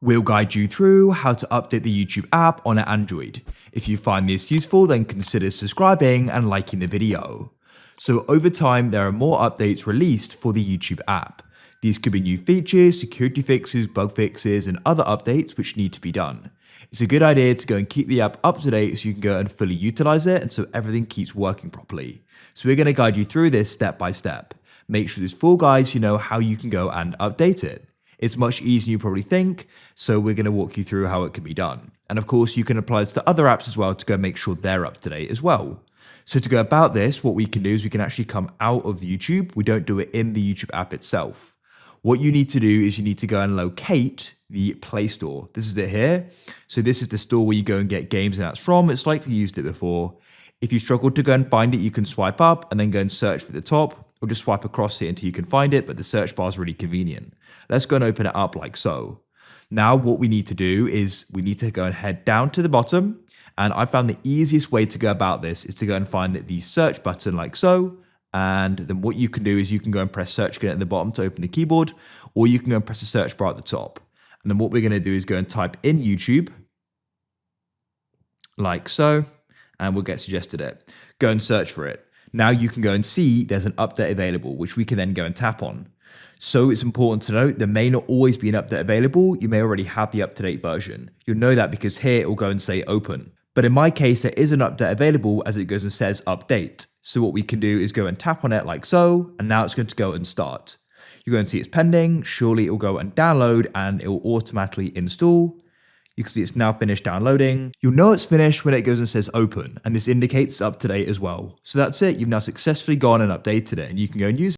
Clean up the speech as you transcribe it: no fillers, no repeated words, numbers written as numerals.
We'll guide you through how to update the YouTube app on an Android. If you find this useful, then consider subscribing and liking the video. So over time, there are more updates released for the YouTube app. These could be new features, security fixes, bug fixes, and other updates which need to be done. It's a good idea to go and keep the app up to date so you can go and fully utilize it and so everything keeps working properly. So we're going to guide you through this step by step. Make sure this full guide so you know how you can go and update it. It's much easier than you probably think, so we're going to walk you through how it can be done. And of course, you can apply this to other apps as well to go make sure they're up to date as well. So to go about this, what we can do is we can actually come out of YouTube. We don't do it in the YouTube app itself. What you need to do is you need to go and locate the Play Store. This is it here. So this is the store where you go and get games and apps from. It's likely used it before. If you struggle to go and find it, you can swipe up and then go and search for the top, or just swipe across it until you can find it, but the search bar is really convenient. Let's go and open it up like so. Now what we need to do is we need to go and head down to the bottom, and I found the easiest way to go about this is to go and find the search button like so, and then what you can do is you can go and press search again at the bottom to open the keyboard, or you can go and press the search bar at the top. And then what we're going to do is go and type in YouTube like so, and we'll get suggested it. Go and search for it. Now you can go and see there's an update available, which we can then go and tap on. So it's important to note there may not always be an update available. You may already have the up-to-date version. You'll know that because here it will go and say open. But in my case, there is an update available as it goes and says update. So what we can do is go and tap on it like so, and now it's going to go and start. You're going to see it's pending. Surely it will go and download and it will automatically install. You can see it's now finished downloading. You'll know it's finished when it goes and says open, and this indicates it's up to date as well. So that's it. You've now successfully gone and updated it, and you can go and use it.